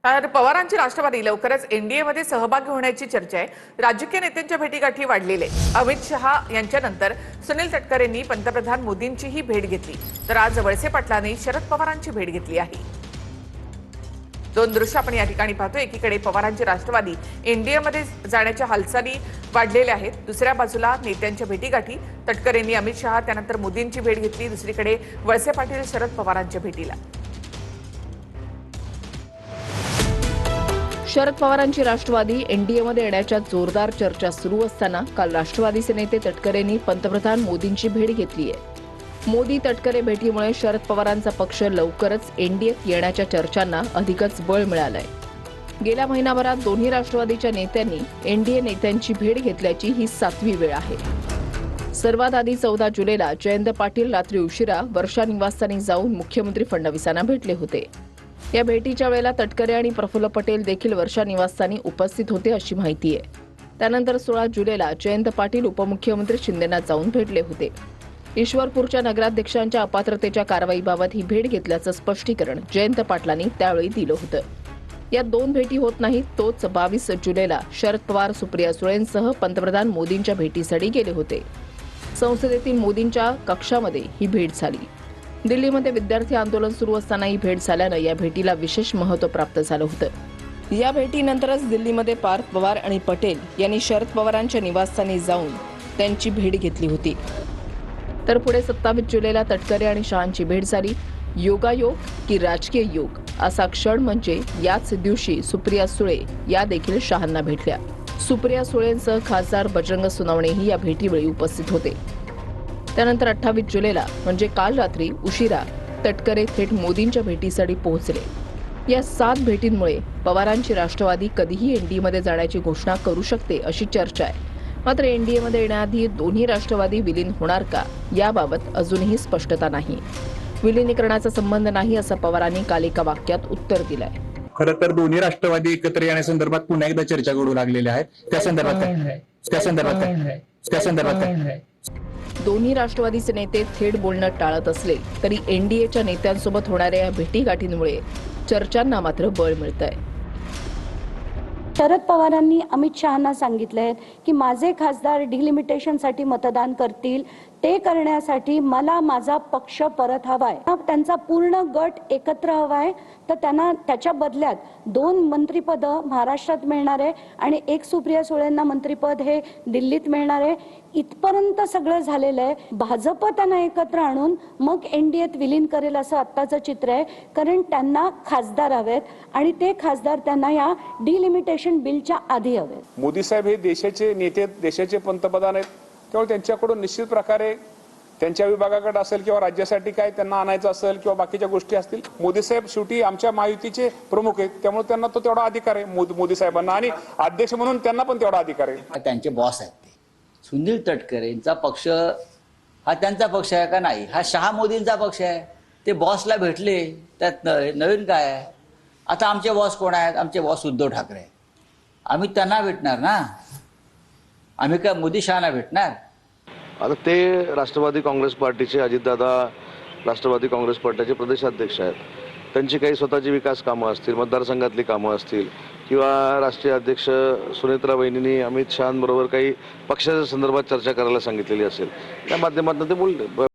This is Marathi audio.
तर पवारांची राष्ट्रवादी लवकरच एनडीएमध्ये सहभागी होण्याची चर्चा आहे। राजकीय नेत्यांच्या भेटीगाठी वाढलेले अमित शहा यांच्यानंतर सुनील तटकरेंनी पंतप्रधान मोदींचीही भेट घेतली, तर आज वळसे पाटलांनी शरद पवारांची भेट घेतली आहे। दोन दृश्य आपण या ठिकाणी पाहतो। एकीकडे पवारांची राष्ट्रवादी एनडीएमध्ये जाण्याच्या हालचाली वाढलेल्या आहेत, दुसऱ्या बाजूला नेत्यांच्या भेटीगाठी, तटकरेंनी अमित शहा त्यानंतर मोदींची भेट घेतली, दुसरीकडे वळसे पाटील शरद पवारांच्या भेटीला। शरद पवारांची राष्ट्रवादी एनडीएमध्ये येण्याच्या जोरदार चर्चा सुरू असताना काल राष्ट्रवादीचे नेते तटकरेंनी पंतप्रधान मोदींची भेट घेतली आहे। मोदी तटकरे भेटीमुळे शरद पवारांचा पक्ष लवकरच एनडीएत येण्याच्या चर्चांना अधिकच बळ मिळालंय। गेल्या महिनाभरात दोन्ही राष्ट्रवादीच्या नेत्यांनी एनडीए नेत्यांची भेट घेतल्याची ही 7वी वेळ आहे। सर्वात आधी 14 जुलैला जयंत पाटील रात्री उशिरा वर्षा निवासस्थानी जाऊन मुख्यमंत्री फडणवीसांना भेटले होते। या भेटीच्या वेळेला तटकरे आणि प्रफुल्ल पटेल देखील वर्षा निवासस्थानी उपस्थित होते अशी माहिती आहे। त्यानंतर 16 जुलैला जयंत पाटील उपमुख्यमंत्री शिंदेंना जाऊन भेटले होते। ईश्वरपूरच्या नगराध्यक्षांच्या अपात्रतेच्या कारवाईबाबत ही भेट घेतल्याचं स्पष्टीकरण जयंत पाटलांनी त्यावेळी दिलं होतं। या दोन भेटी होत नाहीत तोच 22 जुलैला शरद पवार सुप्रिया सुळेंसह पंतप्रधान मोदींच्या भेटीसाठी गेले होते। संसदेतील मोदींच्या कक्षामध्ये ही भेट झाली। दिल्लीमध्ये विद्यार्थी आंदोलन सुरू असताना ही भेट झाल्यानं या भेटीला विशेष महत्त्व प्राप्त झालं होतं। या भेटीनंतरच दिल्लीमध्ये पार्थ पवार आणि पटेल यांनी शरद पवारांच्या निवासस्थानी जाऊन त्यांची भेट घेतली होती। तर पुढे 27 जुलैला तटकरे आणि शहांची भेट झाली। योगायोग की राजकीय योग असा क्षण म्हणजे याच दिवशी सुप्रिया सुळे या देखील शहांना भेटल्या। सुप्रिया सुळेंसह खासदार बजरंग सोनवणेही या भेटीवेळी उपस्थित होते। त्यानंतर 28 जुलैला म्हणजे काल रात्री उशिरा तटकरे थेट मोदींच्या भेटीसाठी पोहोचले। या 7 भेटींमुळे पवारांची राष्ट्रवादी कधीही एनडीएमध्ये जाण्याची घोषणा करू शकते अशी चर्चा आहे। मात्र एनडीएमध्ये येण्याआधी दोन्ही राष्ट्रवादी विलीन होणार का याबाबत अजूनही स्पष्टता नाही। विलीनीकरणाचा संबंध नाही असं पवारांनी काल एका वाक्यात उत्तर दिलंय। खरं तर दोन्ही राष्ट्रवादी एकत्र येण्यासंदर्भात पुन्हा एकदा चर्चा घडू लागलेल्या आहेत। त्या संदर्भात दोन्ही राष्ट्रवादीचे नेते थेट बोलणं टाळत असले तरी एनडीएच्या नेत्यांसोबत होणाऱ्या या भेटीगाठींमुळे चर्चांना मात्र बळ मिळतंय। शरद पवारांनी अमित शहांना सांगितलंय की माझे खासदार डिलिमिटेशनसाठी मतदान करतील, ते करण्यासाठी मला माझा पक्ष परत हवाय, त्यांचा पूर्ण गट एकत्र हवाय। तर त्यांना त्याच्या बदल्यात 2 मंत्रिपद महाराष्ट्रात मिळणार आहे आणि 1 सुप्रिया सुळेंना मंत्रिपद हे दिल्लीत मिळणार आहे। इथपर्यंत सगळं झालेलं आहे। भाजप त्यांना एकत्र आणून मग एनडीएत विलीन करेल असं आत्ताचं चित्र आहे, कारण त्यांना खासदार हवेत आणि ते खासदार त्यांना या डिलिमिटेशन बिलच्या आधी हवेत। मोदी साहेब हे देशाचे नेते, देशाचे पंतप्रधान आहेत, त्यामुळे त्यांच्याकडून निश्चित प्रकारे त्यांच्या विभागाकडे असेल किंवा राज्यासाठी काय त्यांना आणायचं असेल किंवा बाकीच्या गोष्टी असतील, मोदी साहेब शेवटी आमच्या महायुतीचे प्रमुख आहेत, त्यामुळे त्यांना तो तेवढा अधिकार आहे मोदी साहेबांना, आणि अध्यक्ष म्हणून त्यांना पण तेवढा अधिकार आहे। त्यांचे बॉस आहेत ते सुनील तटकरेंचा पक्ष हा त्यांचा पक्ष आहे का नाही, हा शहा मोदींचा पक्ष आहे। ते बॉसला भेटले, त्यात नवीन काय आहे? आता आमचे बॉस कोण आहेत? आमचे बॉस उद्धव ठाकरे। आम्ही त्यांना भेटणार ना, आम्ही काय मोदी शहाना भेटणार? आता ते राष्ट्रवादी काँग्रेस पार्टीचे अजितदादा राष्ट्रवादी काँग्रेस पार्टीचे प्रदेशाध्यक्ष आहेत। त्यांची काही स्वतःची विकास कामं असतील, मतदारसंघातली कामं असतील, किंवा राष्ट्रीय अध्यक्ष सुनेत्रा वहिनींनी अमित शहांबरोबर काही पक्षाच्या संदर्भात चर्चा करायला सांगितलेली असेल, त्या माध्यमातून ते बोलले।